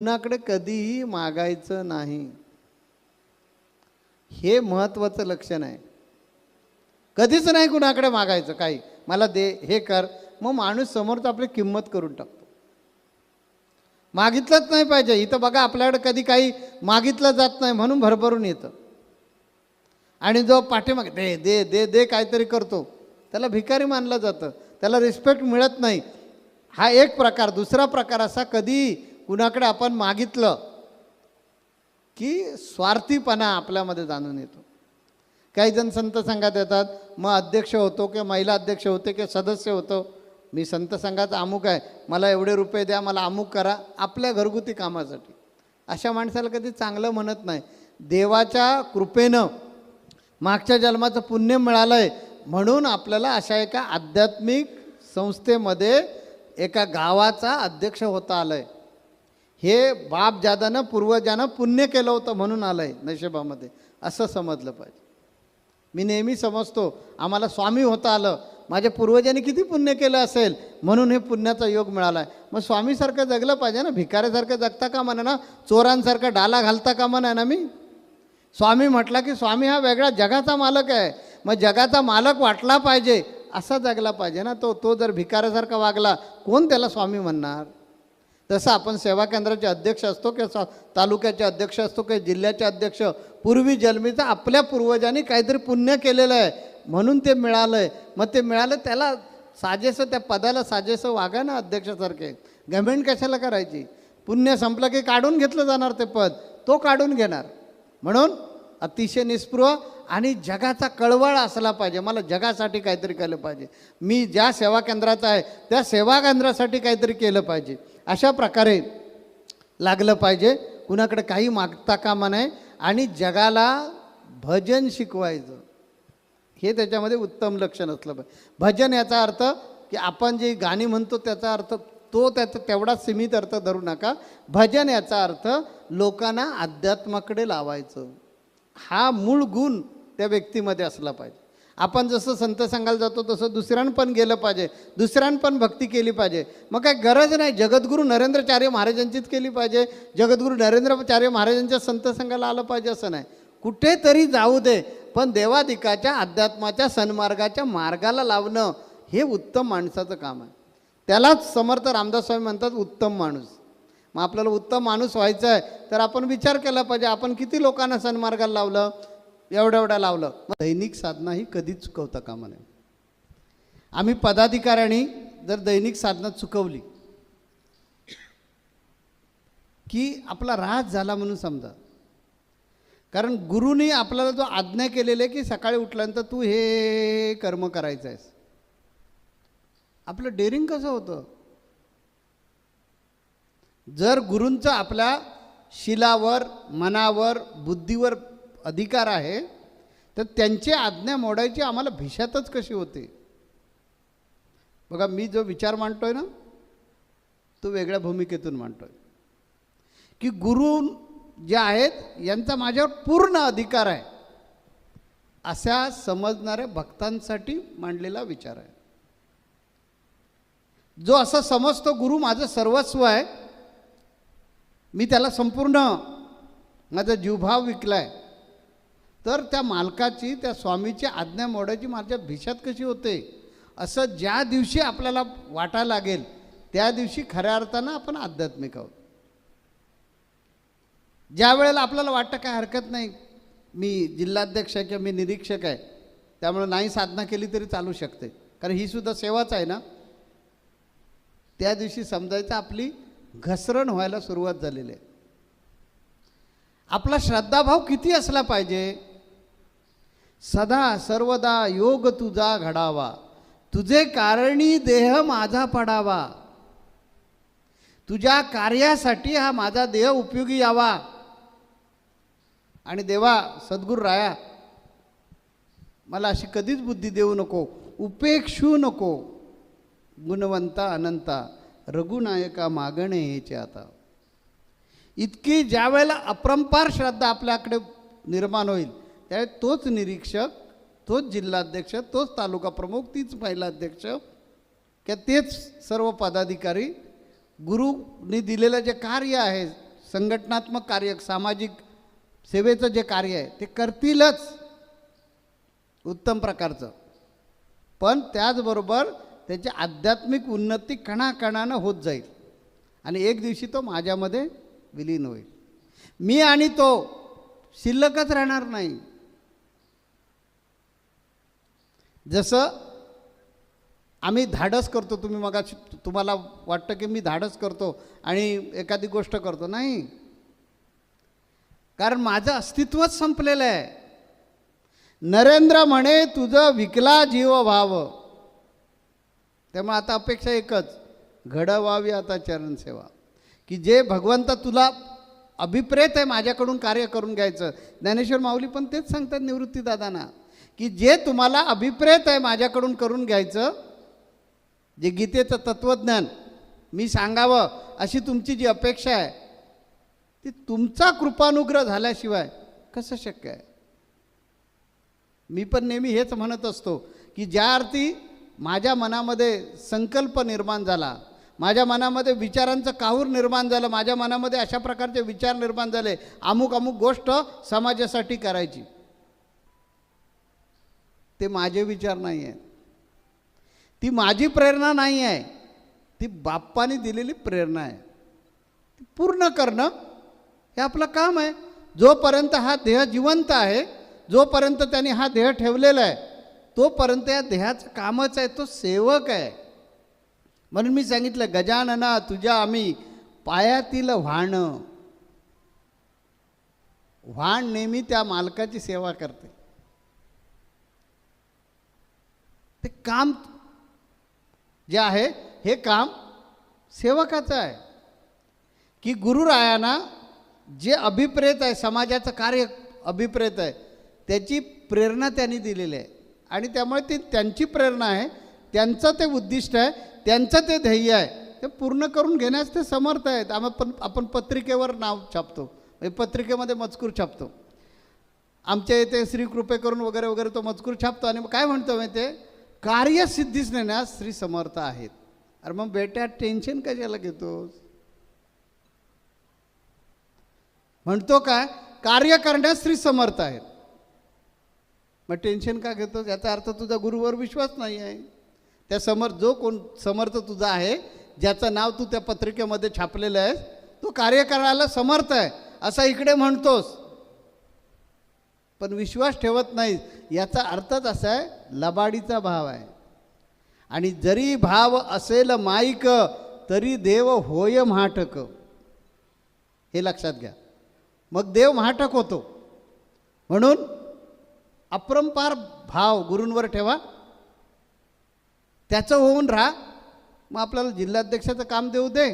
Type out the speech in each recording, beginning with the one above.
कुणाकडे कधीही मागायचं नाही, हे महत्त्वाचं लक्षण आहे. कधीच नाही कुणाकडे मागायचं, काही मला दे, हे कर. मग माणूस समोरचा आपली किंमत करून टाकतो. मागितलंच नाही पाहिजे. इथं बघा, आपल्याकडे कधी काही मागितलं जात नाही म्हणून भरभरून येतं. आणि जो पाठीमागे दे दे दे दे काहीतरी करतो, त्याला भिकारी मानलं जातं, त्याला रिस्पेक्ट मिळत नाही. हा एक प्रकार. दुसरा प्रकार असा, कधी कुणाकडे आपण मागितलं की स्वार्थीपणा आपल्यामध्ये जाणून येतो. काही जण संत संघात येतात, मग अध्यक्ष होतो किंवा महिला अध्यक्ष होते किंवा सदस्य होतो, मी संत संघाचा अमुक आहे, मला एवढे रुपये द्या, मला अमुक करा, आपल्या घरगुती कामासाठी. अशा माणसाला कधी चांगलं म्हणत नाही. देवाच्या कृपेनं मागच्या जन्माचं पुण्य मिळालं आहे म्हणून आपल्याला अशा एका आध्यात्मिक संस्थेमध्ये एका गावाचा अध्यक्ष होता आलं आहे. हे बापजादानं पूर्वजानं पुण्य केलं होतं म्हणून आलं आहे नशिबामध्ये, असं समजलं पाहिजे. मी नेहमी समजतो, आम्हाला स्वामी होता आलं, माझ्या पूर्वजांनी किती पुण्य केलं असेल म्हणून हे पुण्याचा योग मिळाला आहे. मग स्वामीसारखं जगलं पाहिजे ना, भिकाऱ्यासारखं जगता का म्हणा ना, चोरांसारखं डाला घालता का म्हणा ना. मी स्वामी म्हटला की स्वामी हा वेगळा जगाचा मालक आहे, मग जगाचा मालक वाटला पाहिजे, असा जगला पाहिजे ना. तो जर भिकाऱ्यासारखा वागला, कोण त्याला स्वामी म्हणणार? तसं आपण सेवा केंद्राचे अध्यक्ष असतो किंवा तालुक्याचे अध्यक्ष असतो किंवा जिल्ह्याचे अध्यक्ष, पूर्वी जन्मीचं आपल्या पूर्वजांनी काहीतरी पुण्य केलेलं आहे म्हणून ते मिळालं आहे. मग ते मिळालं, त्याला साजेसं, त्या पदाला साजेसं वागा ना अध्यक्षासारखे. घमेंड कशाला करायची? पुण्य संपलं की काढून घेतलं जाणार ते पद, तो काढून घेणार. म्हणून अतिशय निस्पृह आणि जगाचा कळवळ असला पाहिजे. मला जगासाठी काहीतरी केलं पाहिजे, मी ज्या सेवा केंद्राचा आहे त्या सेवा केंद्रासाठी काहीतरी केलं पाहिजे, अशा प्रकारे लागलं पाहिजे. कुणाकडे काही मागता कामा नये आणि जगाला भजन शिकवायचं, हे त्याच्यामध्ये उत्तम लक्षण असलं पाहिजे. भजन याचा अर्थ की आपण जे गाणी म्हणतो त्याचा अर्थ तो त्याचा तेवढा सीमित अर्थ धरू नका. भजन याचा अर्थ लोकांना अध्यात्माकडे लावायचं, हा मूळ गुण त्या व्यक्तीमध्ये असला पाहिजे. आपण जसं संत संघाला जातो तसं दुसऱ्यानं पण गेलं पाहिजे, दुसऱ्यानं पण भक्ती केली पाहिजे. मग काय गरज नाही जगद्गुरू नरेंद्राचार्य महाराजांचीच केली पाहिजे, जगद्गुरू नरेंद्राचार्य महाराजांच्या संत संघाला आलं पाहिजे असं नाही. कुठेतरी जाऊ दे, पण देवादिकाच्या अध्यात्माच्या सन्मार्गाच्या मार्गाला लावणं हे उत्तम माणसाचं काम आहे. त्यालाच समर्थ रामदास स्वामी म्हणतात उत्तम माणूस. मग आपल्याला उत्तम माणूस व्हायचं आहे तर आपण विचार केला पाहिजे, आपण किती लोकांना सन्मार्गाला लावलं, एवढं लावलं. मग दैनिक साधना ही कधीच चुकवता कामा नये. आम्ही पदाधिकाऱ्यांनी जर दैनिक साधना चुकवली की आपला ऱ्हास झाला म्हणून समजा. कारण गुरुनी आपल्याला जो आज्ञा केलेला आहे की सकाळी उठल्यानंतर तू हे कर्म करायचं आहेस, आपलं डेअरिंग कसं होतं? जर गुरूंचं आपल्या शिलावर, मनावर, बुद्धीवर अधिकार आहे तर त्यांची आज्ञा मोडायची आम्हाला भिशातच कशी होते? बघा, मी जो विचार मांडतोय ना तो वेगळ्या भूमिकेतून मांडतोय की गुरु जे आहेत यांचा माझ्यावर पूर्ण अधिकार आहे, अशा समजणाऱ्या भक्तांसाठी मांडलेला विचार आहे. जो असं समजतो गुरु माझं सर्वस्व आहे, मी त्याला संपूर्ण माझा जीवभाव विकलाय, तर त्या मालकाची, त्या स्वामीची आज्ञा मोडायची माझ्या भिशात कशी होते? असं ज्या दिवशी आपल्याला वाटायला लागेल त्या दिवशी खऱ्या अर्थानं आपण आध्यात्मिक आहोत. ज्या वेळेला आपल्याला वाटतं काय हरकत नाही, मी जिल्हाध्यक्ष आहे किंवा मी निरीक्षक आहे त्यामुळे नाही साधना केली तरी चालू शकते, कारण ही सुद्धा सेवाच आहे ना, त्या दिवशी समजायचं आपली घसरण व्हायला सुरुवात झालेली आहे. आपला श्रद्धाभाव किती असला पाहिजे? सदा सर्वदा योग तुझा घडावा, तुझे कारणी देह माझा पडावा, तुझ्या कार्यासाठी हा माझा देह उपयोगी यावा. आणि देवा सद्गुरू राया, मला अशी कधीच बुद्धी देऊ नको, उपेक्षू नको, गुणवंता अनंता रघुनायका मागणे हेचे आता. इतकी ज्या वेळेला अपरंपार श्रद्धा आपल्याकडे निर्माण होईल त्यावेळी तोच निरीक्षक, तोच जिल्हाध्यक्ष, तोच तालुका प्रमुख, तीच महिला अध्यक्ष किंवा तेच सर्व पदाधिकारी गुरुनी दिलेलं जे कार्य आहे संघटनात्मक कार्य, सामाजिक सेवेचं जे कार्य आहे ते करतीलच उत्तम प्रकारचं, पण त्याचबरोबर त्याची आध्यात्मिक उन्नती कणाकणानं होत जाईल आणि एक दिवशी तो माझ्यामध्ये विलीन होईल. मी आणि तो शिल्लकच राहणार नाही. जसं आम्ही धाडस करतो, तुम्ही मग तुम्हाला वाटतं की मी धाडस करतो आणि एखादी गोष्ट करतो, नाही, कारण माझं अस्तित्वच संपलेलं आहे. नरेंद्र म्हणे तुझं विकला जीव भाव, त्यामुळे आता अपेक्षा एकच, घडवावी आता चरणसेवा, की जे भगवंत तुला अभिप्रेत आहे माझ्याकडून कार्य करून घ्यायचं. ज्ञानेश्वर माऊली पण तेच सांगतात निवृत्तीदादांना, की जे तुम्हाला अभिप्रेत आहे माझ्याकडून करून घ्यायचं, जे गीतेचं तत्त्वज्ञान मी सांगावं अशी तुमची जी अपेक्षा आहे, ती तुमचा कृपानुग्रह झाल्याशिवाय कसं शक्य आहे. मी पण नेहमी हेच म्हणत असतो की ज्या अर्थी माझ्या मनामध्ये संकल्प निर्माण झाला, माझ्या मनामध्ये विचारांचं काहूर निर्माण झालं, माझ्या मनामध्ये अशा प्रकारचे विचार निर्माण झाले, अमुक अमुक गोष्ट समाजासाठी करायची, ते माझे विचार नाही आहेत, ती माझी प्रेरणा नाही आहे, ती बाप्पाने दिलेली प्रेरणा आहे. ती पूर्ण करणं हे आपलं काम आहे. जोपर्यंत हा देह जिवंत आहे, जोपर्यंत त्यांनी हा देह ठेवलेला आहे, तोपर्यंत या देहाचं कामच आहे, तो सेवक आहे. म्हणून मी सांगितलं, गजानना तुझ्या आम्ही पायातील वाहनं. वाहन नेहमी त्या मालकाची सेवा करते. ते काम जे आहे हे काम सेवकाचं आहे, की गुरुरायांना जे अभिप्रेत आहे, समाजाचं कार्य अभिप्रेत आहे, त्याची प्रेरणा त्यांनी दिलेली आहे आणि त्यामुळे ती त्यांची प्रेरणा आहे, त्यांचं ते उद्दिष्ट आहे, त्यांचं ते ध्येय आहे, ते पूर्ण करून घेण्यास ते समर्थ आहेत. आपण पत्रिकेवर नाव छापतो, म्हणजे पत्रिकेमध्ये मजकूर छापतो. आमच्या इथे श्री कृपे करून वगैरे वगैरे तो मजकूर छापतो आणि मग काय म्हणतो माहिती आहे, कार्यसिद्धीस नेण्यास श्री समर्थ आहेत. अरे मग बेट्या टेन्शन कशाला घेतोस, म्हणतो काय, कार्य करण्यास श्री समर्थ आहेत, मग टेन्शन का घेतोस, याचा अर्थ तुझा गुरुवर विश्वास नाही आहे. त्या जो कोण समर्थ तुझा आहे, ज्याचं नाव तू त्या पत्रिकेमध्ये छापलेलं आहेस, तो कार्य करायला समर्थ आहे असा इकडे म्हणतोस, पण विश्वास ठेवत नाही. याचा अर्थच असा आहे, लबाडीचा भाव आहे. आणि जरी भाव असेल माईक तरी देव होय म्हाटक, हे लक्षात घ्या. मग देव म्हाटक होतो. म्हणून अपरंपार भाव गुरूंवर ठेवा, त्याचं होऊन राहा. मग आपल्याला जिल्हाध्यक्षाचं काम देऊ दे,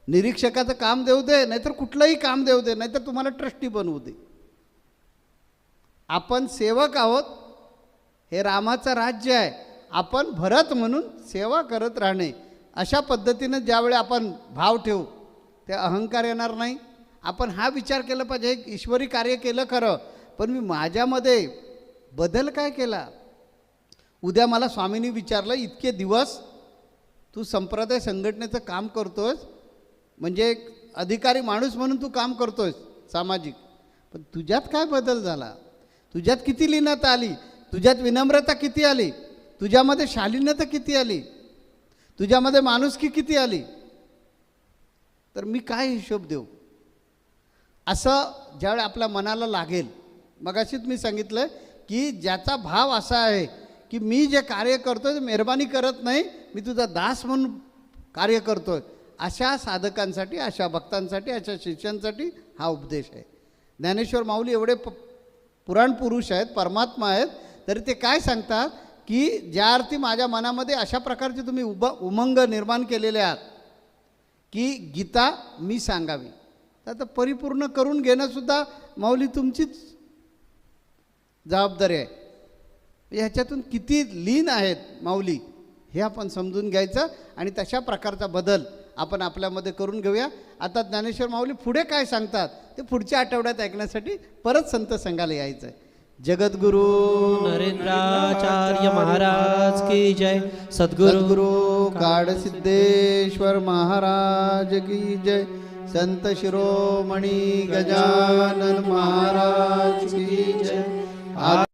निरीक्षकाचं काम देऊ दे, नाहीतर कुठलंही काम देऊ दे, नाहीतर तुम्हाला ट्रस्टी बनवू दे. आपण सेवक आहोत, हे रामाचं राज्य आहे, आपण भरत म्हणून सेवा करत राहणे. अशा पद्धतीनं ज्यावेळी आपण भाव ठेवू, ते अहंकार येणार नाही. आपण हा विचार केला पाहिजे, ईश्वरी कार्य केलं खरं, पण मी माझ्यामध्ये बदल काय केला. उद्या मला स्वामींनी विचारलं, इतके दिवस तू संप्रदाय संघटनेचं काम करतोयस, म्हणजे एक अधिकारी माणूस म्हणून तू काम करतोयस सामाजिक, पण तुझ्यात काय बदल झाला, तुझ्यात किती लीनता आली, तुझ्यात विनम्रता किती आली, तुझ्यामध्ये शालीनता किती आली, तुझ्यामध्ये माणुसकी किती आली, तर मी काय हिशोब देऊ. असं ज्यावेळी आपल्या मनाला लागेल, मगाशीच मी सांगितलं की ज्याचा भाव असा आहे की मी जे कार्य करतोय ते मेहरबानी करत नाही, मी तुझा दास म्हणून कार्य करतोय, अशा साधकांसाठी, अशा भक्तांसाठी, अशा शिष्यांसाठी हा उपदेश आहे. ज्ञानेश्वर माऊली एवढे पुराण पुरुष आहेत, परमात्मा आहेत, तरी ते काय सांगतात की ज्या अर्थी माझ्या मनामध्ये अशा प्रकारचे तुम्ही उमंग निर्माण केलेले आहात की गीता मी सांगावी, तर परिपूर्ण करून घेणंसुद्धा माऊली तुमचीच जबाबदारी आहे. ह्याच्यातून किती लीन आहेत माऊली हे आपण समजून घ्यायचं आणि तशा प्रकारचा बदल आपण आपल्यामध्ये करून घेऊया. आता ज्ञानेश्वर माऊली पुढे काय सांगतात ते पुढच्या आठवड्यात ऐकण्यासाठी परत संत संघाला यायचं आहे. जगद्गुरु नरेंद्राचार्य महाराज की जय. सद्गुरु काडसिद्धेश्वर महाराज की जय. संत शिरोमणी गजानन महाराज की जय.